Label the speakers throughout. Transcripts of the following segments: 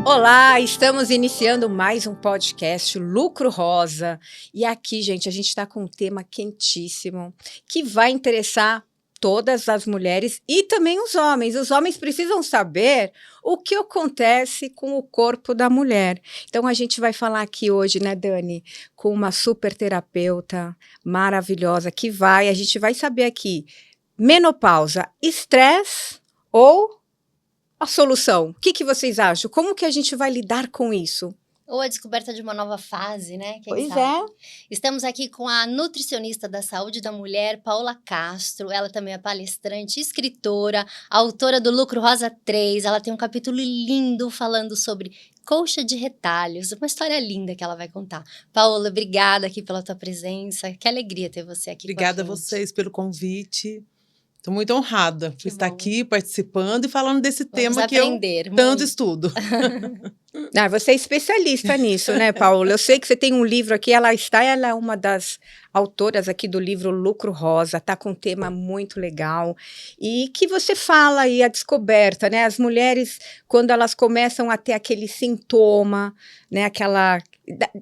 Speaker 1: Olá, estamos iniciando mais um podcast Lucro Rosa. E aqui, gente, a gente está com um tema quentíssimo que vai interessar todas as mulheres e também os homens. Os homens precisam saber o que acontece com o corpo da mulher. Então, a gente vai falar aqui hoje, né, Dani, com uma super terapeuta maravilhosa a gente vai saber aqui, menopausa, estresse ou a solução? O que vocês acham? Como que a gente vai lidar com isso?
Speaker 2: Ou a descoberta de uma nova fase, né?
Speaker 1: Pois é.
Speaker 2: Estamos aqui com a nutricionista da saúde da mulher, Paula Castro. Ela também é palestrante, escritora, autora do Lucro Rosa 3. Ela tem um capítulo lindo falando sobre coxa de retalhos. Uma história linda que ela vai contar. Paula, obrigada aqui pela tua presença. Que alegria ter você aqui
Speaker 3: Obrigada
Speaker 2: com a
Speaker 3: a
Speaker 2: gente.
Speaker 3: vocês pelo convite. Estou muito honrada por estar aqui participando e falando desse tema que eu tanto estudo.
Speaker 1: Você é especialista nisso, né, Paula? Eu sei que você tem um livro aqui, ela é uma das autoras aqui do livro Lucro Rosa, tá com um tema muito legal. E que você fala aí, a descoberta, né? As mulheres, quando elas começam a ter aquele sintoma, né,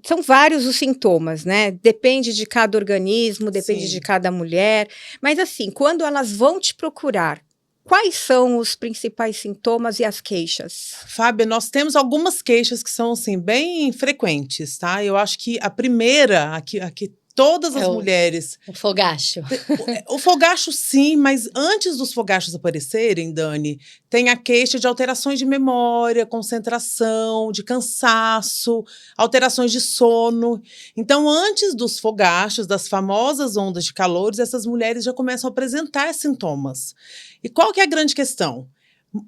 Speaker 1: são vários os sintomas, né? Depende de cada organismo, depende de cada mulher. Mas assim, quando elas vão te procurar, quais são os principais sintomas e as queixas?
Speaker 3: Fábia, nós temos algumas queixas que são, assim, bem frequentes, tá? Eu acho que a primeira, a que todas as mulheres...
Speaker 2: O fogacho.
Speaker 3: O fogacho, sim, mas antes dos fogachos aparecerem, Dani, tem a queixa de alterações de memória, concentração, de cansaço, alterações de sono. Então, antes dos fogachos, das famosas ondas de calores, essas mulheres já começam a apresentar sintomas. E qual que é a grande questão?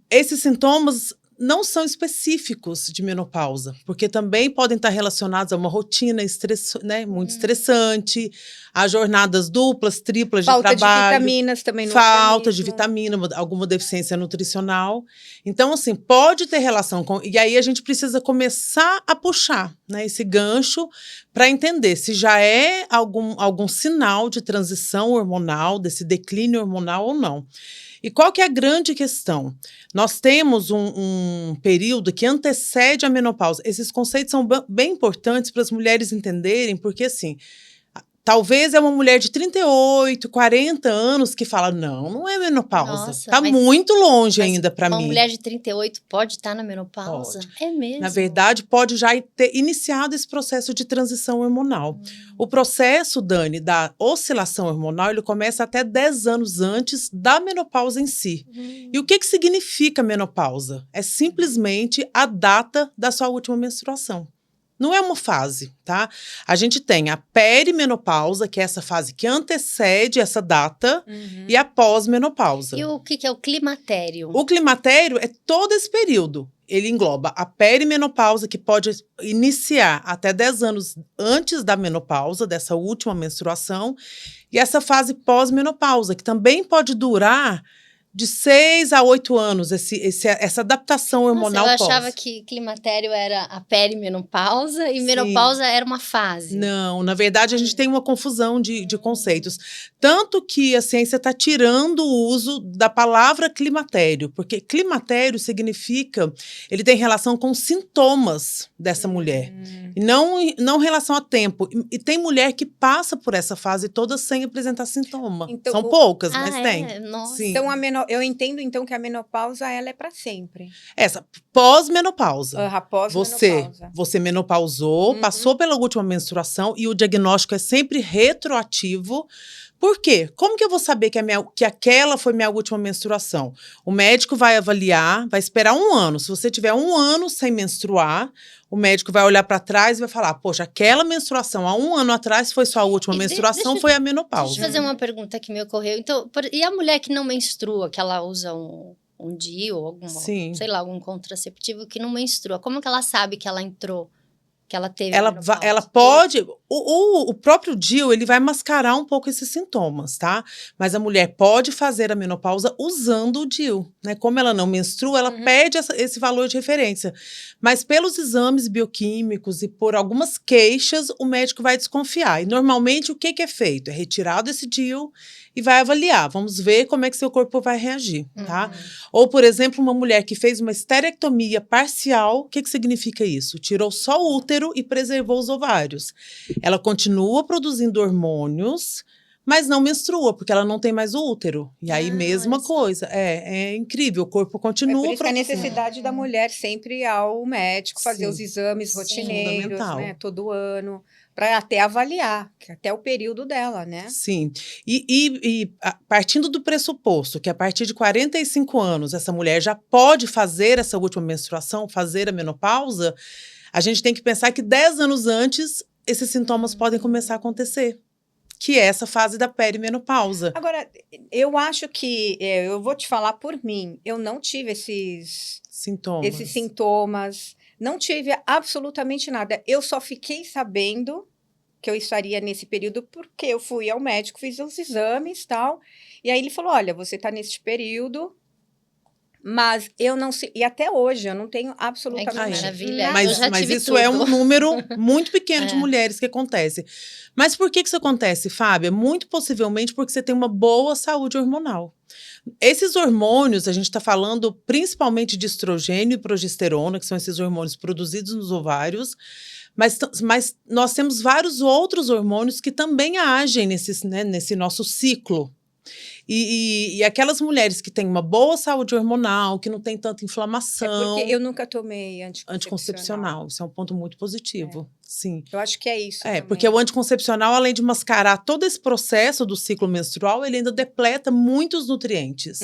Speaker 3: Esses sintomas não são específicos de menopausa, porque também podem estar relacionados a uma rotina muito estressante, a jornadas duplas, triplas de trabalho.
Speaker 1: Falta de vitaminas também no
Speaker 3: Falta de
Speaker 1: organismo.
Speaker 3: vitamina, alguma deficiência nutricional. Então, assim, pode ter relação com... E aí a gente precisa começar a puxar, né, esse gancho para entender se já é algum sinal de transição hormonal, desse declínio hormonal ou não. E qual que é a grande questão? Nós temos um período que antecede a menopausa. Esses conceitos são bem importantes para as mulheres entenderem, porque, assim, talvez é uma mulher de 38, 40 anos que fala, não é menopausa. Está muito longe ainda para mim.
Speaker 2: Uma mulher de 38 pode estar na menopausa?
Speaker 3: Pode.
Speaker 2: É mesmo?
Speaker 3: Na verdade, pode já ter iniciado esse processo de transição hormonal. O processo, Dani, da oscilação hormonal, ele começa até 10 anos antes da menopausa em si. E o que significa menopausa? É simplesmente a data da sua última menstruação. Não é uma fase, tá? A gente tem a perimenopausa, que é essa fase que antecede essa data, e a pós-menopausa.
Speaker 2: E o que é o climatério?
Speaker 3: O climatério é todo esse período. Ele engloba a perimenopausa, que pode iniciar até 10 anos antes da menopausa, dessa última menstruação, e essa fase pós-menopausa, que também pode durar de 6 a 8 anos, essa adaptação hormonal
Speaker 2: eu achava que climatério era a perimenopausa e menopausa era uma fase.
Speaker 3: Não, na verdade a gente tem uma confusão de conceitos. Tanto que a ciência está tirando o uso da palavra climatério, porque climatério significa, ele tem relação com sintomas dessa mulher, e não relação a tempo. E tem mulher que passa por essa fase toda sem apresentar sintoma.
Speaker 1: Então,
Speaker 3: são poucas, mas tem.
Speaker 2: Nossa.
Speaker 3: Sim.
Speaker 1: Então, eu entendo, então, que a menopausa, ela é para sempre.
Speaker 3: Essa pós-menopausa.
Speaker 1: Pós-menopausa.
Speaker 3: Você menopausou, passou pela última menstruação e o diagnóstico é sempre retroativo. Por quê? Como que eu vou saber que aquela foi minha última menstruação? O médico vai avaliar, vai esperar 1 ano. Se você tiver 1 ano sem menstruar, o médico vai olhar para trás e vai falar, poxa, aquela menstruação há 1 ano atrás foi sua última menstruação, foi a menopausa.
Speaker 2: Deixa eu fazer uma pergunta que me ocorreu. Então, e a mulher que não menstrua, que ela usa um DIU ou algum contraceptivo que não menstrua, como que ela sabe que ela entrou que ela teve
Speaker 3: Ela
Speaker 2: menopausa.
Speaker 3: pode... O próprio DIU, ele vai mascarar um pouco esses sintomas, tá? Mas a mulher pode fazer a menopausa usando o DIU, né? Como ela não menstrua, ela perde esse valor de referência. Mas pelos exames bioquímicos e por algumas queixas, o médico vai desconfiar. E normalmente, o que é feito? É retirado esse DIU e vai avaliar. Vamos ver como é que seu corpo vai reagir, tá? Ou, por exemplo, uma mulher que fez uma esterectomia parcial, o que significa isso? Tirou só o útero e preservou os ovários. Ela continua produzindo hormônios, mas não menstrua, porque ela não tem mais o útero. E aí, mesma coisa. É incrível, o corpo continua
Speaker 1: por isso que a
Speaker 3: produzindo.
Speaker 1: necessidade da mulher sempre ir ao médico, fazer os exames rotineiros, né? Todo ano, para até avaliar, que até o período dela, né?
Speaker 3: Sim. Partindo do pressuposto que a partir de 45 anos essa mulher já pode fazer essa última menstruação, fazer a menopausa, a gente tem que pensar que 10 anos antes esses sintomas podem começar a acontecer, que é essa fase da perimenopausa.
Speaker 1: Agora, eu acho que, eu vou te falar por mim, eu não tive esses sintomas, não tive absolutamente nada. Eu só fiquei sabendo que eu estaria nesse período porque eu fui ao médico, fiz os exames e tal, e aí ele falou, olha, você está nesse período, mas eu não sei, e até hoje eu não tenho absolutamente
Speaker 2: maravilha.
Speaker 1: nada.
Speaker 3: Mas isso é um número muito pequeno de mulheres que acontece. Mas por que isso acontece, Fábia? Muito possivelmente porque você tem uma boa saúde hormonal. Esses hormônios, a gente está falando principalmente de estrogênio e progesterona, que são esses hormônios produzidos nos ovários, mas nós temos vários outros hormônios que também agem nesse nosso ciclo. E aquelas mulheres que têm uma boa saúde hormonal, que não tem tanta inflamação...
Speaker 1: É porque eu nunca tomei anticoncepcional.
Speaker 3: Isso é um ponto muito positivo, sim.
Speaker 1: Eu acho que é isso também.
Speaker 3: Porque o anticoncepcional, além de mascarar todo esse processo do ciclo menstrual, ele ainda depleta muitos nutrientes.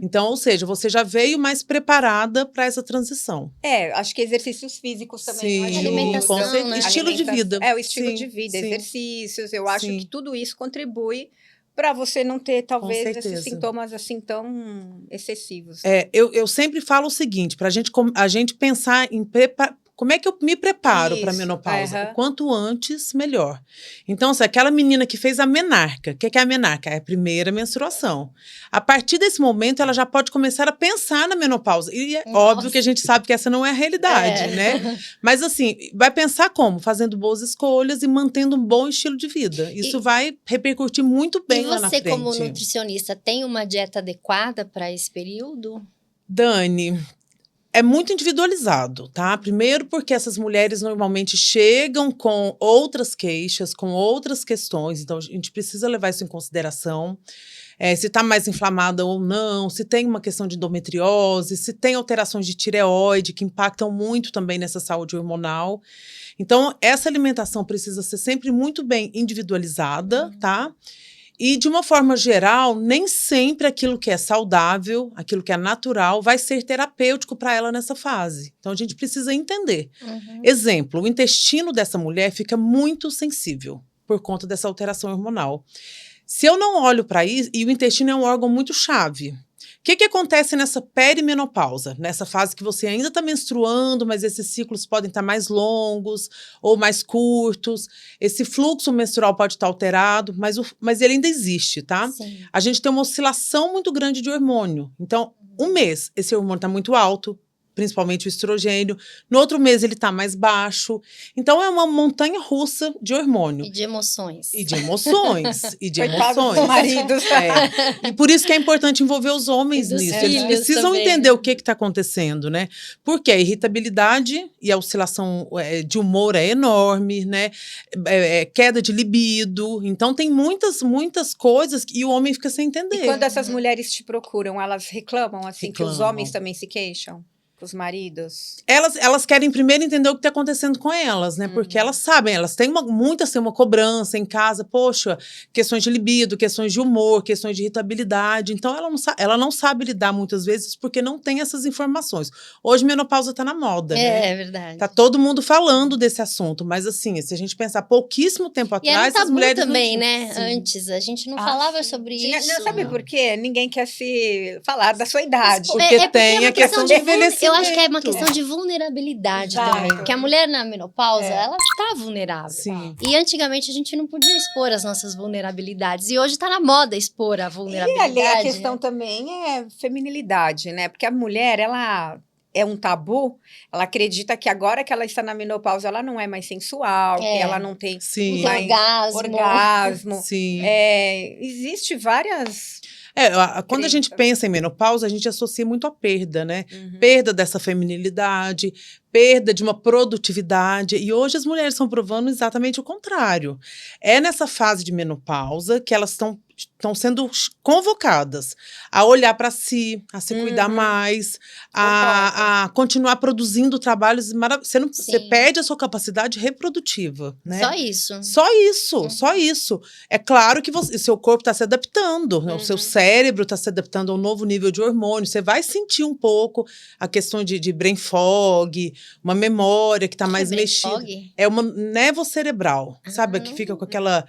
Speaker 3: Então, ou seja, você já veio mais preparada para essa transição.
Speaker 1: Acho que exercícios físicos também.
Speaker 3: Sim,
Speaker 2: alimentação, né?
Speaker 3: Estilo de vida.
Speaker 1: O estilo de vida, exercícios. Eu acho que tudo isso contribui para você não ter, talvez, esses sintomas assim tão excessivos.
Speaker 3: Eu sempre falo o seguinte, para a gente pensar em como é que eu me preparo para a menopausa? O quanto antes, melhor. Então, se aquela menina que fez a menarca, o que é a menarca? É a primeira menstruação. A partir desse momento, ela já pode começar a pensar na menopausa. E é óbvio que a gente sabe que essa não é a realidade, né? Mas, assim, vai pensar como? Fazendo boas escolhas e mantendo um bom estilo de vida. Isso vai repercutir muito bem lá na frente.
Speaker 2: E você, como nutricionista, tem uma dieta adequada para esse período?
Speaker 3: Dani... É muito individualizado, tá? Primeiro porque essas mulheres normalmente chegam com outras queixas, com outras questões, então a gente precisa levar isso em consideração. Se está mais inflamada ou não, se tem uma questão de endometriose, se tem alterações de tireoide que impactam muito também nessa saúde hormonal. Então, essa alimentação precisa ser sempre muito bem individualizada, tá? E, de uma forma geral, nem sempre aquilo que é saudável, aquilo que é natural, vai ser terapêutico para ela nessa fase. Então, a gente precisa entender. Exemplo, o intestino dessa mulher fica muito sensível por conta dessa alteração hormonal. Se eu não olho para isso, e o intestino é um órgão muito chave. O que acontece nessa perimenopausa? Nessa fase que você ainda está menstruando, mas esses ciclos podem estar mais longos ou mais curtos. Esse fluxo menstrual pode estar alterado, mas ele ainda existe, tá?
Speaker 2: Sim.
Speaker 3: A gente tem uma oscilação muito grande de hormônio. Então, um mês, esse hormônio está muito alto, principalmente o estrogênio. No outro mês, ele está mais baixo. Então, é uma montanha russa de hormônio.
Speaker 2: E de emoções.
Speaker 3: E de emoções.
Speaker 1: Coitados dos maridos.
Speaker 3: E por isso que é importante envolver os homens nisso. Eles precisam entender o que está acontecendo, né? Porque a irritabilidade e a oscilação de humor é enorme, né? Queda de libido. Então, tem muitas coisas que o homem fica sem entender.
Speaker 1: E quando essas mulheres te procuram, elas reclamam, assim, que os homens também se queixam? Os maridos?
Speaker 3: Elas querem primeiro entender o que está acontecendo com elas, né? Porque elas sabem, elas têm muitas têm uma cobrança em casa, poxa, questões de libido, questões de humor, questões de irritabilidade. Então, ela não sabe lidar muitas vezes porque não tem essas informações. Hoje, menopausa está na moda, né?
Speaker 2: É verdade.
Speaker 3: Tá todo mundo falando desse assunto, mas assim, se a gente pensar pouquíssimo tempo atrás,
Speaker 2: as
Speaker 3: mulheres
Speaker 2: também, né? Sim. Antes, a gente não falava sobre isso.
Speaker 1: Não sabe por quê? Ninguém quer se falar da sua idade.
Speaker 3: Porque tem a questão de envelhecimento.
Speaker 2: Eu acho que é uma questão de vulnerabilidade
Speaker 1: Exato.
Speaker 2: também. Porque a mulher na menopausa, ela tá vulnerável.
Speaker 3: Sim.
Speaker 2: E antigamente a gente não podia expor as nossas vulnerabilidades. E hoje tá na moda expor a
Speaker 1: E
Speaker 2: vulnerabilidade.
Speaker 1: ali a questão
Speaker 2: né?
Speaker 1: também é feminilidade, né? Porque a mulher, ela é um tabu, ela acredita que agora que ela está na menopausa, ela não é mais sensual, que ela não tem
Speaker 3: Sim.
Speaker 2: Tem
Speaker 1: mais orgasmo.
Speaker 3: Sim.
Speaker 1: Existe várias...
Speaker 3: Quando a gente pensa em menopausa, a gente associa muito a perda, né?
Speaker 1: Uhum.
Speaker 3: Perda dessa feminilidade, perda de uma produtividade. E hoje as mulheres estão provando exatamente o contrário. É nessa fase de menopausa que elas estão sendo convocadas a olhar para si, a se cuidar mais, a continuar produzindo trabalhos maravilhosos. Você
Speaker 2: Sim.
Speaker 3: perde a sua capacidade reprodutiva, né?
Speaker 2: Só isso.
Speaker 3: Só isso, só isso. É claro que seu corpo está se adaptando, né? O seu cérebro está se adaptando a um novo nível de hormônio. Você vai sentir um pouco a questão de brain fog, uma memória que está mais
Speaker 2: brain
Speaker 3: mexida.
Speaker 2: fog?
Speaker 3: É uma névoa cerebral, sabe? Que fica com aquela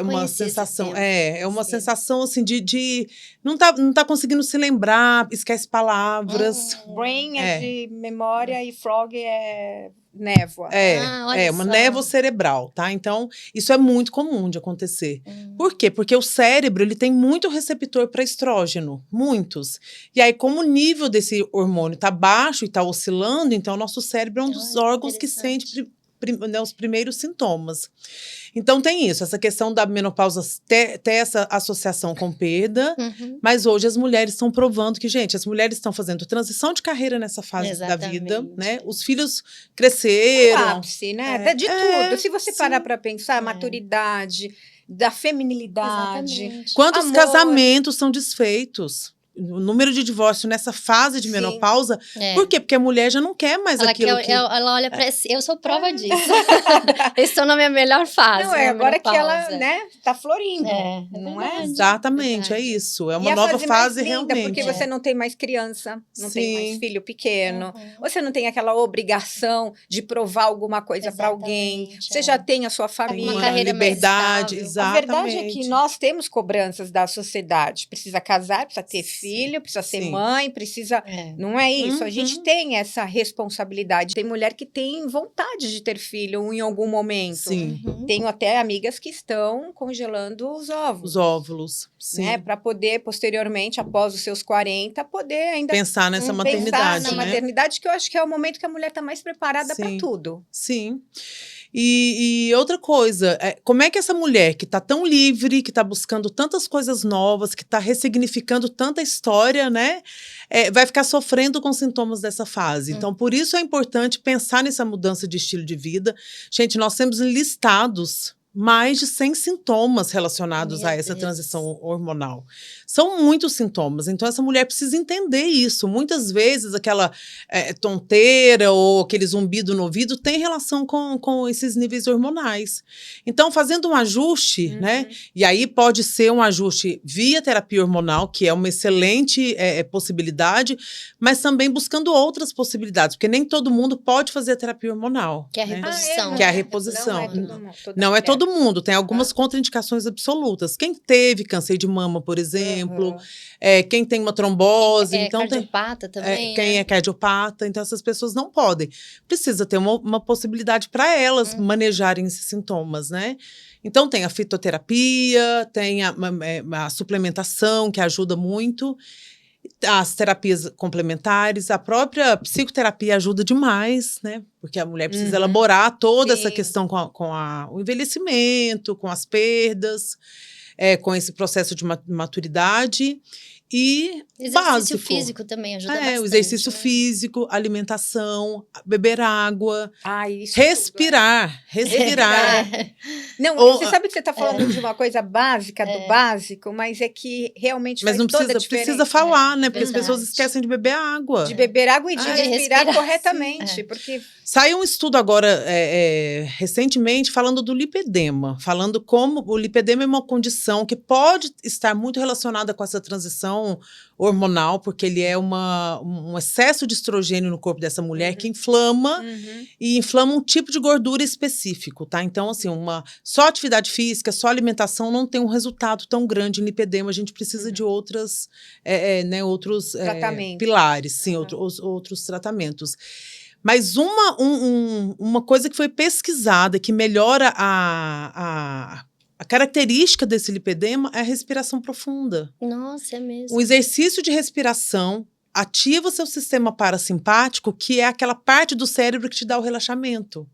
Speaker 3: uma
Speaker 2: conhecia esse
Speaker 3: sensação,
Speaker 2: termo.
Speaker 3: uma sensação assim de não tá conseguindo se lembrar, esquece palavras.
Speaker 1: Brain
Speaker 3: É.
Speaker 1: de memória e frog é névoa.
Speaker 2: olha
Speaker 3: Uma
Speaker 2: só.
Speaker 3: névoa cerebral, tá? Então, isso é muito comum de acontecer. Por quê? Porque o cérebro, ele tem muito receptor para estrógeno, muitos. E aí, como o nível desse hormônio tá baixo e tá oscilando, então o nosso cérebro é um dos órgãos que sente os primeiros sintomas. Então, tem isso, essa questão da menopausa ter essa associação com perda, mas hoje as mulheres estão provando que, gente, as mulheres estão fazendo transição de carreira nessa fase da vida, né? Os filhos cresceram.
Speaker 1: O ápice, né? De tudo. Se você parar para pensar, a maturidade, da feminilidade.
Speaker 2: Exatamente.
Speaker 3: Quantos
Speaker 1: amor.
Speaker 3: casamentos são desfeitos? O número de divórcio nessa fase de menopausa. Por quê? Porque a mulher já não quer mais aquilo que...
Speaker 2: Ela olha pra si. Eu sou prova disso. Eu estou na minha melhor fase.
Speaker 1: Não, agora que ela, né, tá florindo. Não é?
Speaker 2: verdade.
Speaker 3: Exatamente,
Speaker 2: Verdade.
Speaker 3: é isso. É
Speaker 1: E
Speaker 3: uma
Speaker 1: a
Speaker 3: nova
Speaker 1: mais
Speaker 3: fase
Speaker 1: linda,
Speaker 3: realmente.
Speaker 1: porque você não tem mais criança, não tem mais
Speaker 3: Sim.
Speaker 1: filho pequeno, você não tem aquela obrigação de provar alguma coisa para alguém,
Speaker 2: Exatamente,
Speaker 1: você já tem a sua
Speaker 3: Tem
Speaker 1: família.
Speaker 2: uma carreira mais
Speaker 3: liberdade,
Speaker 2: estável.
Speaker 3: exatamente.
Speaker 1: A verdade é que nós temos cobranças da sociedade. Precisa casar, precisa ter filho, precisa ser mãe, precisa... Não é isso? A gente tem essa responsabilidade. Tem mulher que tem vontade de ter filho em algum momento.
Speaker 3: Sim.
Speaker 1: Tenho até amigas que estão congelando os óvulos.
Speaker 3: Os óvulos, sim.
Speaker 1: Né, para poder, posteriormente, após os seus 40, poder ainda
Speaker 3: Pensar nessa
Speaker 1: pensar
Speaker 3: maternidade,
Speaker 1: na
Speaker 3: né?
Speaker 1: maternidade, que eu acho que é o momento que a mulher está mais preparada para
Speaker 3: Sim.
Speaker 1: tudo.
Speaker 3: Sim. E outra coisa, como é que essa mulher que está tão livre, que está buscando tantas coisas novas, que está ressignificando tanta história, né, vai ficar sofrendo com sintomas dessa fase? Então, por isso é importante pensar nessa mudança de estilo de vida. Gente, nós temos listados mais de 100 sintomas relacionados a essa transição hormonal. São muitos sintomas, então essa mulher precisa entender isso. Muitas vezes aquela tonteira ou aquele zumbido no ouvido tem relação com esses níveis hormonais. Então, fazendo um ajuste, né? E aí pode ser um ajuste via terapia hormonal, que é uma excelente possibilidade, mas também buscando outras possibilidades, porque nem todo mundo pode fazer a terapia hormonal.
Speaker 2: Que é a reposição.
Speaker 3: Que é a reposição.
Speaker 1: Não é
Speaker 3: todo mundo, tem algumas contraindicações absolutas. Quem teve câncer de mama, por exemplo, quem tem uma trombose. Então
Speaker 2: cardiopata também,
Speaker 3: quem é cardiopata, então essas pessoas não podem. Precisa ter uma possibilidade para elas manejarem esses sintomas, né? Então tem a fitoterapia, tem a suplementação, que ajuda muito. As terapias complementares, a própria psicoterapia ajuda demais, né? Porque a mulher precisa elaborar toda essa questão com o envelhecimento, com as perdas, com esse processo de maturidade. E
Speaker 2: exercício
Speaker 3: básico.
Speaker 2: físico também ajuda bastante.
Speaker 3: O exercício físico, alimentação, beber água,
Speaker 1: isso
Speaker 3: respirar.
Speaker 1: Não, você sabe que você está falando de uma coisa básica do básico, mas é que realmente
Speaker 3: mas
Speaker 1: faz
Speaker 3: não
Speaker 1: toda a diferença.
Speaker 3: precisa falar, né? Porque
Speaker 2: verdade.
Speaker 3: as pessoas esquecem de beber água.
Speaker 1: De beber água e de respirar corretamente.
Speaker 2: Sim.
Speaker 1: Porque...
Speaker 3: Saiu um estudo agora, recentemente, falando do lipedema. Falando como o lipedema é uma condição que pode estar muito relacionada com essa transição alteração hormonal, porque ele é um excesso de estrogênio no corpo dessa mulher que inflama e inflama um tipo de gordura específico, tá? Então, assim, só atividade física, só alimentação não tem um resultado tão grande em lipedema. A gente precisa de outros pilares, sim, outros tratamentos. Mas uma coisa que foi pesquisada, que melhora a característica desse lipedema é a respiração profunda.
Speaker 2: Nossa, é mesmo.
Speaker 3: O exercício de respiração ativa o seu sistema parasimpático, que é aquela parte do cérebro que te dá o relaxamento.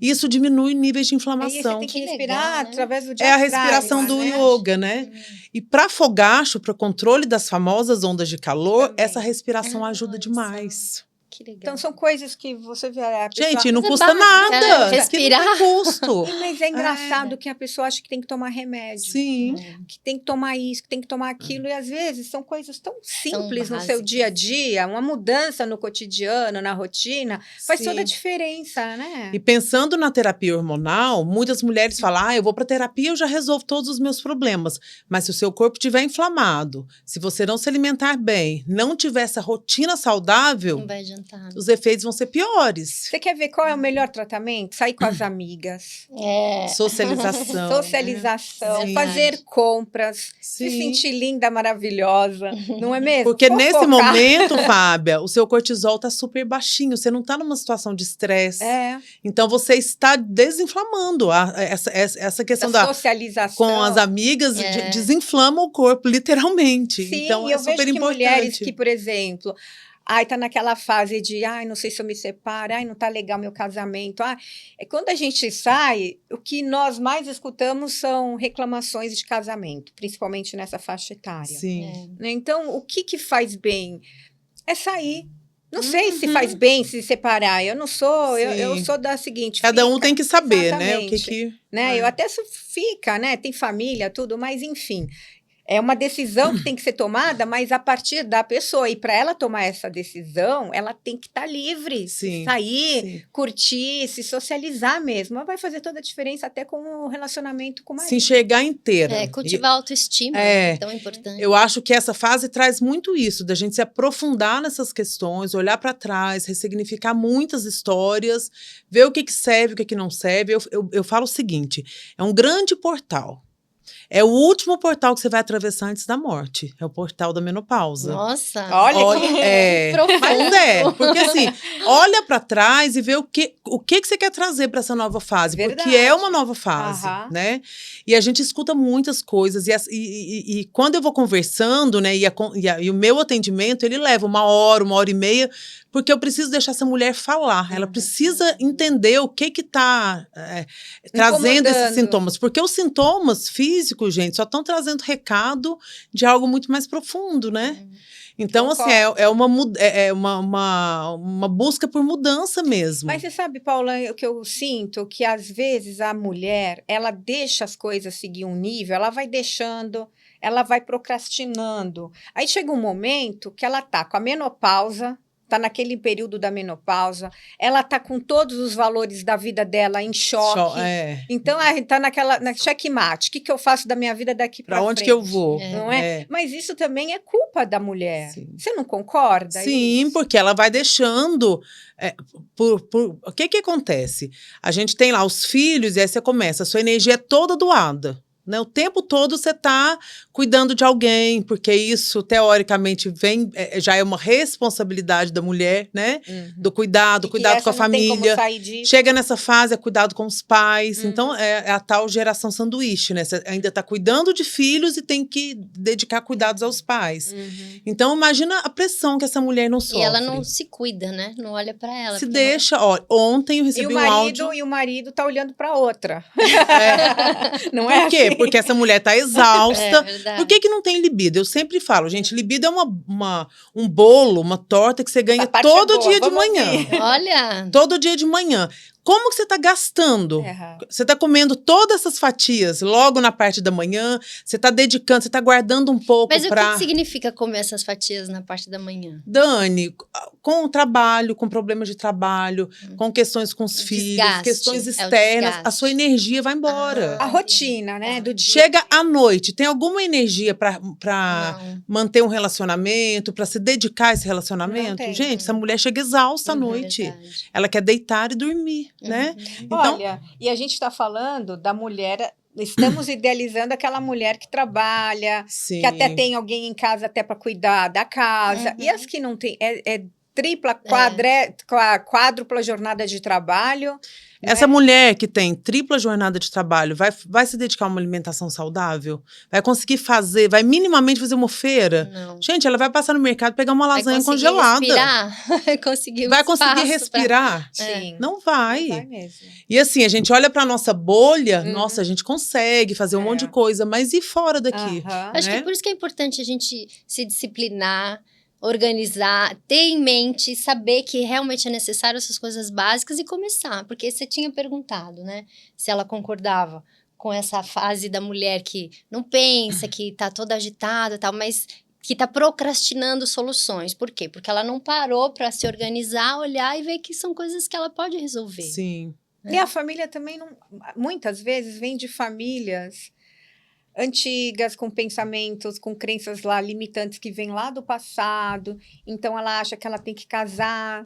Speaker 3: Isso diminui níveis de inflamação.
Speaker 1: Aí você tem que
Speaker 2: Que
Speaker 1: respirar
Speaker 2: legal, né?
Speaker 1: através do
Speaker 3: É a
Speaker 1: diafragma,
Speaker 3: respiração do
Speaker 1: né?
Speaker 3: yoga, né? E para fogacho, para controle das famosas ondas de calor,
Speaker 1: Também.
Speaker 3: essa respiração ajuda
Speaker 2: olha
Speaker 3: demais.
Speaker 2: Que legal.
Speaker 1: Então são coisas que você vê a pessoa...
Speaker 3: Gente, não
Speaker 2: Coisa
Speaker 3: custa
Speaker 2: básica,
Speaker 3: nada.
Speaker 2: né?
Speaker 3: Isso aqui não
Speaker 2: Respirar.
Speaker 3: tem custo.
Speaker 1: Mas é engraçado que a pessoa acha que tem que tomar remédio.
Speaker 3: Sim.
Speaker 1: Que tem que tomar isso, que tem que tomar aquilo. E às vezes são coisas tão simples no seu
Speaker 2: básicas.
Speaker 1: dia a dia, uma mudança no cotidiano, na rotina, faz
Speaker 3: Sim.
Speaker 1: toda a diferença, né?
Speaker 3: E pensando na terapia hormonal, muitas mulheres falam: eu vou para terapia, eu já resolvo todos os meus problemas. Mas se o seu corpo estiver inflamado, se você não se alimentar bem, não tiver essa rotina saudável,
Speaker 2: Não vai adiantar.
Speaker 3: os efeitos vão ser piores.
Speaker 1: Você quer ver qual é o melhor tratamento? Sair com as amigas.
Speaker 2: É.
Speaker 3: Socialização.
Speaker 1: Socialização,
Speaker 2: Sim.
Speaker 1: fazer compras, se
Speaker 3: Sim.
Speaker 1: sentir linda, maravilhosa, não é mesmo?
Speaker 3: Porque nesse
Speaker 1: Fofocar.
Speaker 3: momento, Fábia, o seu cortisol tá super baixinho. Você não tá numa situação de estresse.
Speaker 1: É,
Speaker 3: Então, você está desinflamando essa questão
Speaker 1: a
Speaker 3: da...
Speaker 1: socialização.
Speaker 3: Com as amigas,
Speaker 2: É.
Speaker 3: desinflama o corpo, literalmente.
Speaker 1: Sim,
Speaker 3: então,
Speaker 1: e
Speaker 3: é
Speaker 1: eu
Speaker 3: super
Speaker 1: vejo que
Speaker 3: importante.
Speaker 1: mulheres que, por exemplo, tá naquela fase de, não sei se eu me separo, não tá legal meu casamento. Quando a gente sai, o que nós mais escutamos são reclamações de casamento, principalmente nessa faixa etária.
Speaker 3: Sim.
Speaker 2: É.
Speaker 1: Né? Então, o que faz bem? É sair. Não sei se faz bem se separar. Eu não sou, eu
Speaker 3: Sim.
Speaker 1: sou da seguinte.
Speaker 3: Cada um
Speaker 1: fica,
Speaker 3: tem que saber, né? O
Speaker 1: exatamente,
Speaker 3: que
Speaker 1: né? Eu até fica, né? Tem família, tudo, mas enfim. É uma decisão que tem que ser tomada, mas a partir da pessoa. E para ela tomar essa decisão, ela tem que estar livre,
Speaker 3: Sim,
Speaker 1: sair,
Speaker 3: sim.
Speaker 1: curtir, se socializar mesmo. Ela vai fazer toda a diferença até com o relacionamento com o marido.
Speaker 3: Se enxergar inteira.
Speaker 2: Cultivar a autoestima,
Speaker 3: É.
Speaker 2: tão importante.
Speaker 3: Eu acho que essa fase traz muito isso, da gente se aprofundar nessas questões, olhar para trás, ressignificar muitas histórias, ver o que serve, o que não serve. Eu falo o seguinte, é um grande portal. É o último portal que você vai atravessar antes da morte. É o portal da menopausa.
Speaker 2: Nossa.
Speaker 1: Olha
Speaker 3: é,
Speaker 2: profundo.
Speaker 3: mas porque assim, olha para trás e vê o que você quer trazer para essa nova fase,
Speaker 1: Verdade.
Speaker 3: porque é uma nova fase,
Speaker 1: Aham.
Speaker 3: né? E a gente escuta muitas coisas e quando eu vou conversando, né? E o meu atendimento ele leva 1 hora e meia, porque eu preciso deixar essa mulher falar. Ela precisa entender o que está trazendo esses
Speaker 1: Incomodando.
Speaker 3: sintomas, porque os sintomas físicos, gente, só estão trazendo recado de algo muito mais profundo, né? Então, assim, é uma busca por mudança mesmo.
Speaker 1: Mas você sabe, Paula, o que eu sinto? Que às vezes a mulher, ela deixa as coisas seguir um nível, ela vai deixando, ela vai procrastinando. Aí chega um momento que ela tá com a menopausa, tá naquele período da menopausa, ela tá com todos os valores da vida dela em choque. Então, tá na checkmate. O que eu faço da minha vida daqui para
Speaker 3: Para
Speaker 1: frente?
Speaker 3: onde que eu vou?
Speaker 1: Não é? Mas isso também é culpa da mulher.
Speaker 3: Sim.
Speaker 1: Você não concorda?
Speaker 3: Sim, porque ela vai deixando. O que acontece? A gente tem lá os filhos, e aí você começa, a sua energia é toda doada. Né? O tempo todo você está cuidando de alguém, porque isso, teoricamente, já é uma responsabilidade da mulher, né? Do cuidado com a família.
Speaker 1: Tem como sair disso.
Speaker 3: Chega nessa fase, é cuidado com os pais. Então, é a tal geração sanduíche, né? Você ainda está cuidando de filhos e tem que dedicar cuidados aos pais. Então, imagina a pressão que essa mulher não sofre.
Speaker 2: E ela não se cuida, né? Não olha pra ela.
Speaker 3: Se deixa. Ó, ontem eu recebi um áudio...
Speaker 1: E o marido tá olhando pra outra. Não
Speaker 3: Por
Speaker 1: é
Speaker 3: quê?
Speaker 1: assim?
Speaker 3: Porque essa mulher tá exausta.
Speaker 2: É verdade.
Speaker 3: Por que não tem libido? Eu sempre falo, gente, libido é um bolo, uma torta que você ganha todo dia de manhã.
Speaker 2: Olha.
Speaker 3: Todo dia de manhã. como que você está gastando?
Speaker 1: Erra.
Speaker 3: Você está comendo todas essas fatias logo na parte da manhã, você está dedicando, você está guardando um pouco
Speaker 2: Mas o que
Speaker 3: para...
Speaker 2: que significa comer essas fatias na parte da manhã?
Speaker 3: Dani, com o trabalho, com problemas de trabalho, com questões com os filhos,
Speaker 2: Desgaste,
Speaker 3: questões
Speaker 2: é o
Speaker 3: externas, a
Speaker 2: desgaste.
Speaker 3: sua energia vai embora.
Speaker 1: A rotina, né? Do dia.
Speaker 3: Chega à noite, tem alguma energia para
Speaker 2: Não.
Speaker 3: manter um relacionamento, para se dedicar a esse
Speaker 1: Não
Speaker 3: relacionamento?
Speaker 1: tem.
Speaker 3: Gente, essa mulher chega exausta à noite.
Speaker 2: Verdade.
Speaker 3: Ela quer deitar e dormir, né? Então,
Speaker 1: Olha, e a gente está falando da mulher, estamos idealizando aquela mulher que trabalha,
Speaker 3: sim.
Speaker 1: que até tem alguém em casa até para cuidar da casa. E as que não tem, é tripla, quádrupla jornada de trabalho.
Speaker 3: Essa mulher que tem tripla jornada de trabalho vai se dedicar a uma alimentação saudável? Vai conseguir fazer, vai minimamente fazer uma feira?
Speaker 2: Não.
Speaker 3: Gente, ela vai passar no mercado pegar uma lasanha
Speaker 2: Vai conseguir
Speaker 3: congelada.
Speaker 2: respirar? Vai conseguir
Speaker 3: Vai conseguir respirar?
Speaker 1: Sim.
Speaker 3: Não vai.
Speaker 1: Não vai mesmo.
Speaker 3: E assim, a gente olha pra nossa bolha, nossa, a gente consegue fazer um monte de coisa, mas e fora daqui?
Speaker 1: Aham.
Speaker 2: Acho que é
Speaker 3: Né?
Speaker 2: por isso que é importante a gente se disciplinar, organizar, ter em mente, saber que realmente é necessário essas coisas básicas e começar. Porque você tinha perguntado, né? Se ela concordava com essa fase da mulher que não pensa, que tá toda agitada e tal, mas que tá procrastinando soluções. Por quê? Porque ela não parou para se organizar, olhar e ver que são coisas que ela pode resolver.
Speaker 3: Sim.
Speaker 1: E a família também, não, muitas vezes, vem de famílias antigas, com pensamentos, com crenças lá limitantes que vêm lá do passado. Então, ela acha que ela tem que casar,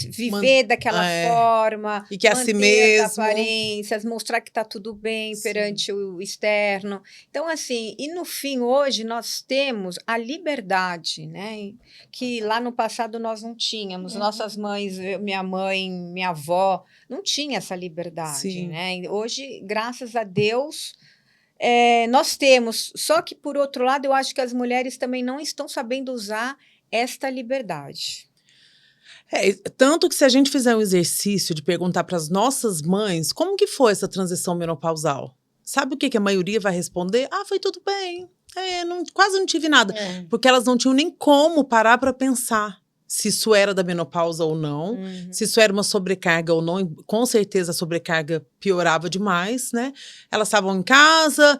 Speaker 1: viver daquela forma,
Speaker 3: E que é assim
Speaker 1: manter as
Speaker 3: mesmo.
Speaker 1: aparências, mostrar que está tudo bem perante o externo. Então, assim, e no fim, hoje, nós temos a liberdade, né? Que lá no passado nós não tínhamos. Nossas mães, minha mãe, minha avó, não tinha essa liberdade,
Speaker 3: Sim.
Speaker 1: né? E hoje, graças a Deus, nós temos. Só que, por outro lado, eu acho que as mulheres também não estão sabendo usar esta liberdade.
Speaker 3: Tanto que se a gente fizer um exercício de perguntar para as nossas mães como que foi essa transição menopausal, sabe o que a maioria vai responder? Ah, foi tudo bem. Quase não tive nada. Porque elas não tinham nem como parar para pensar se isso era da menopausa ou não, se isso era uma sobrecarga ou não. Com certeza a sobrecarga piorava demais, né? Elas estavam em casa,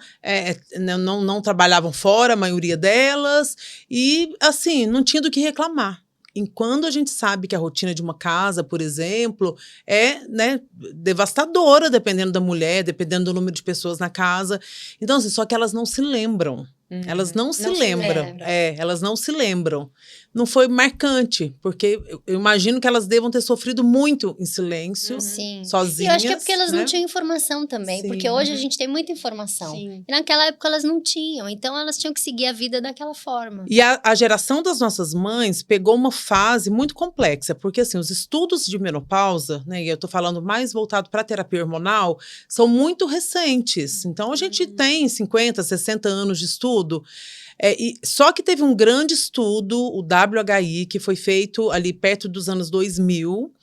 Speaker 3: não trabalhavam fora, a maioria delas, e assim, não tinha do que reclamar. E quando a gente sabe que a rotina de uma casa, por exemplo, é, né, devastadora, dependendo da mulher, dependendo do número de pessoas na casa. Então, assim, só que elas não se lembram. Elas não se lembram. Elas não se lembram. Não foi marcante, porque eu imagino que elas devam ter sofrido muito em silêncio, sozinhas.
Speaker 2: E eu acho que é porque elas
Speaker 3: né?
Speaker 2: não tinham informação também, porque hoje a gente tem muita informação.
Speaker 1: Sim.
Speaker 2: E naquela época elas não tinham, então elas tinham que seguir a vida daquela forma.
Speaker 3: E a geração das nossas mães pegou uma fase muito complexa, porque assim, os estudos de menopausa, né, e eu tô falando mais voltado para a terapia hormonal, são muito recentes. Então a gente tem 50, 60 anos de estudo. Só que teve um grande estudo, o WHI, que foi feito ali perto dos anos 2000,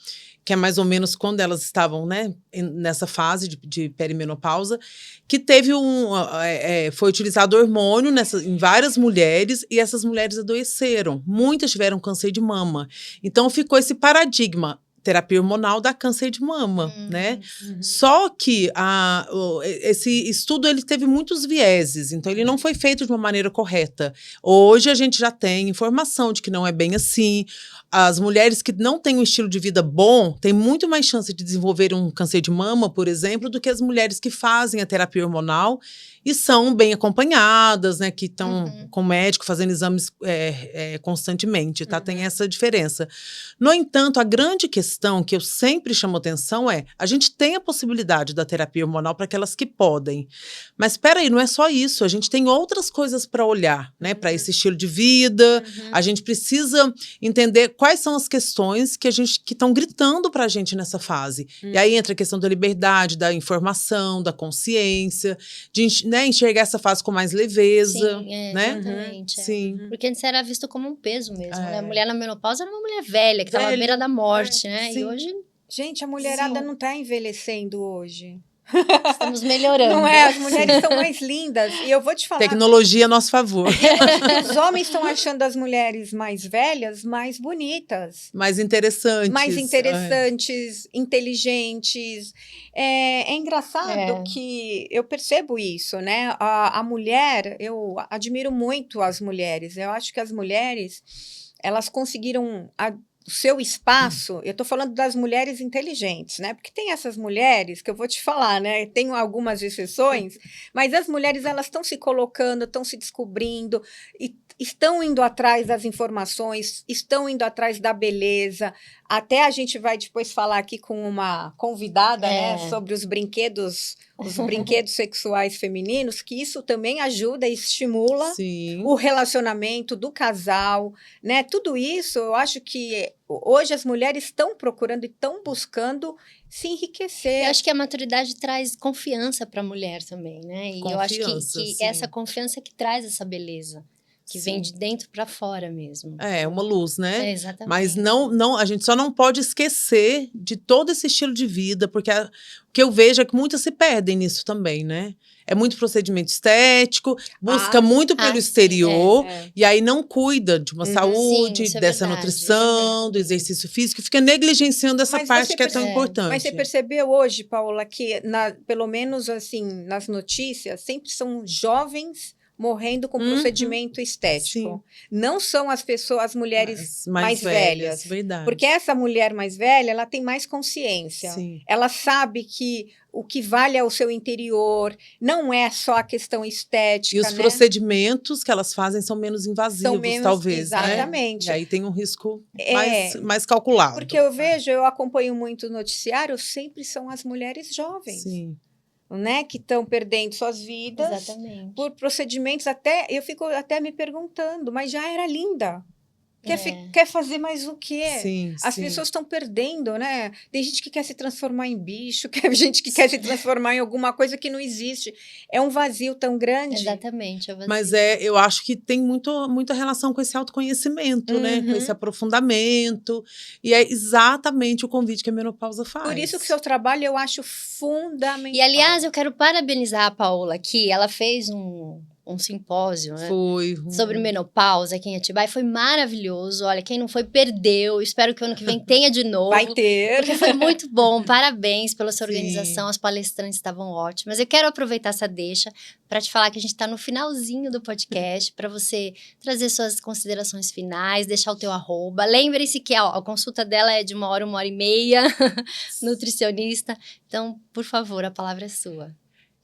Speaker 3: que é mais ou menos quando elas estavam, né, nessa fase de perimenopausa, que teve foi utilizado hormônio em várias mulheres, e essas mulheres adoeceram. Muitas tiveram câncer de mama. Então ficou esse paradigma. Terapia hormonal dá câncer de mama, né? Só que esse estudo ele teve muitos vieses, então ele não foi feito de uma maneira correta. Hoje a gente já tem informação de que não é bem assim. As mulheres que não têm um estilo de vida bom têm muito mais chance de desenvolver um câncer de mama, por exemplo, do que as mulheres que fazem a terapia hormonal e são bem acompanhadas, né? Que estão com o médico fazendo exames constantemente, tá? Tem essa diferença. No entanto, a grande questão que eu sempre chamo atenção a gente tem a possibilidade da terapia hormonal para aquelas que podem. Mas espera aí, não é só isso. A gente tem outras coisas para olhar, né? Para esse estilo de vida. A gente precisa entender quais são as questões que estão gritando para a gente nessa fase. E aí entra a questão da liberdade, da informação, da consciência, de enxergar essa fase com mais leveza.
Speaker 2: Sim,
Speaker 3: né?
Speaker 2: exatamente.
Speaker 3: Sim.
Speaker 2: Porque antes era visto como um peso mesmo, né? A mulher na menopausa era uma mulher velha, que estava à beira da morte, né?
Speaker 3: Sim.
Speaker 2: E hoje...
Speaker 1: Gente, a mulherada não está envelhecendo hoje.
Speaker 2: Estamos melhorando.
Speaker 1: Não é? As mulheres são mais lindas. E eu vou te falar.
Speaker 3: Tecnologia a nosso favor.
Speaker 1: Os homens estão achando as mulheres mais velhas mais bonitas.
Speaker 3: Mais interessantes.
Speaker 1: Mais interessantes, inteligentes. É engraçado que eu percebo isso, né? A mulher, eu admiro muito as mulheres. Eu acho que as mulheres, elas conseguiram o seu espaço. Eu estou falando das mulheres inteligentes, né? Porque tem essas mulheres que eu vou te falar, né? Tem algumas exceções, mas as mulheres, elas estão se colocando, estão se descobrindo e estão indo atrás das informações, estão indo atrás da beleza. Até a gente vai depois falar aqui com uma convidada, né, sobre os brinquedos sexuais femininos, que isso também ajuda e estimula o relacionamento do casal, né? Tudo isso, eu acho que hoje as mulheres estão procurando e estão buscando se enriquecer.
Speaker 2: Eu acho que a maturidade traz confiança para a mulher também, né? E eu acho que essa confiança que traz essa beleza. Que vem de dentro para fora mesmo.
Speaker 3: É, uma luz, né?
Speaker 2: Exatamente.
Speaker 3: Mas a gente só não pode esquecer de todo esse estilo de vida, porque o que eu vejo é que muitas se perdem nisso também, né? É muito procedimento estético, busca muito pelo exterior, e aí não cuida de uma saúde, dessa nutrição, do exercício físico, fica negligenciando essa parte que é tão importante.
Speaker 1: Mas você percebeu hoje, Paula, que pelo menos assim, nas notícias, sempre são jovens morrendo com procedimento estético. Sim. Não são as mulheres mais velhas.
Speaker 3: Verdade.
Speaker 1: Porque essa mulher mais velha, ela tem mais consciência. Sim. Ela sabe que o que vale é o seu interior, não é só a questão estética.
Speaker 3: E os procedimentos que elas fazem são menos invasivos, talvez.
Speaker 1: Exatamente.
Speaker 3: Né? E aí tem um risco mais calculado.
Speaker 1: Porque eu acompanho muito o noticiário, sempre são as mulheres jovens. Sim. Né, que estão perdendo suas vidas por procedimentos eu fico até me perguntando, mas já era linda. Quer fazer mais o quê? As pessoas estão perdendo, né? Tem gente que quer se transformar em bicho, tem gente que quer se transformar em alguma coisa que não existe. É um vazio tão grande.
Speaker 2: Exatamente.
Speaker 3: Mas eu acho que tem muita relação com esse autoconhecimento, né? Com esse aprofundamento. E é exatamente o convite que a menopausa faz.
Speaker 1: Por isso que o seu trabalho eu acho fundamental.
Speaker 2: E, aliás, eu quero parabenizar a Paola aqui. Ela fez um simpósio, né? Sobre menopausa aqui em Atibaia. Foi maravilhoso. Olha, quem não foi, perdeu. Espero que o ano que vem tenha de novo.
Speaker 1: Vai ter.
Speaker 2: Porque foi muito bom. Parabéns pela sua organização. As palestrantes estavam ótimas. Eu quero aproveitar essa deixa para te falar que a gente está no finalzinho do podcast, para você trazer suas considerações finais, deixar o teu arroba. Lembre-se que a consulta dela é de 1h30, nutricionista. Então, por favor, a palavra é sua.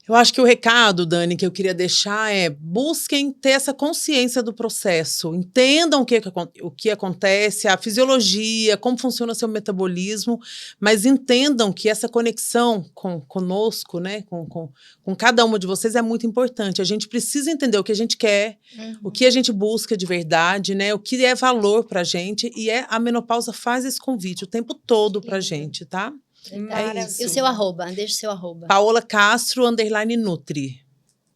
Speaker 3: Eu acho que o recado, Dani, que eu queria deixar é: busquem ter essa consciência do processo, entendam o que acontece, a fisiologia, como funciona seu metabolismo, mas entendam que essa conexão conosco, né, com cada uma de vocês é muito importante. A gente precisa entender o que a gente quer, o que a gente busca de verdade, né, o que é valor pra gente, e a menopausa faz esse convite o tempo todo pra gente, tá?
Speaker 2: É isso. E o seu arroba? Deixa o seu arroba.
Speaker 3: Paola Castro _Nutri,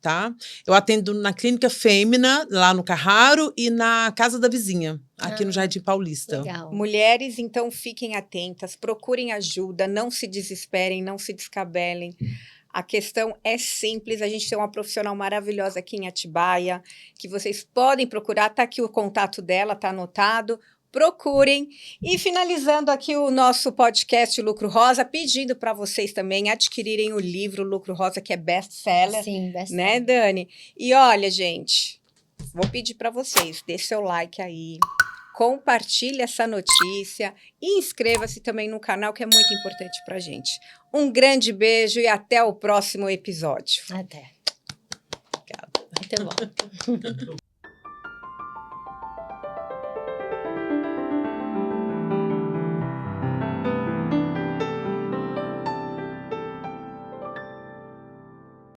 Speaker 3: tá? Eu atendo na Clínica Fêmea, lá no Carraro, e na Casa da Vizinha, aqui no Jardim Paulista.
Speaker 2: Legal.
Speaker 1: Mulheres, então, fiquem atentas, procurem ajuda, não se desesperem, não se descabelem. A questão é simples, a gente tem uma profissional maravilhosa aqui em Atibaia, que vocês podem procurar, tá aqui o contato dela, tá anotado. Procurem. E finalizando aqui o nosso podcast Lucro Rosa, pedindo para vocês também adquirirem o livro Lucro Rosa, que é best-seller.
Speaker 2: Sim, best-seller.
Speaker 1: Né, Dani? E olha, gente, vou pedir para vocês, deixe seu like aí, compartilhe essa notícia e inscreva-se também no canal, que é muito importante para gente. Um grande beijo e até o próximo episódio.
Speaker 2: Até. Obrigada. Muito bom.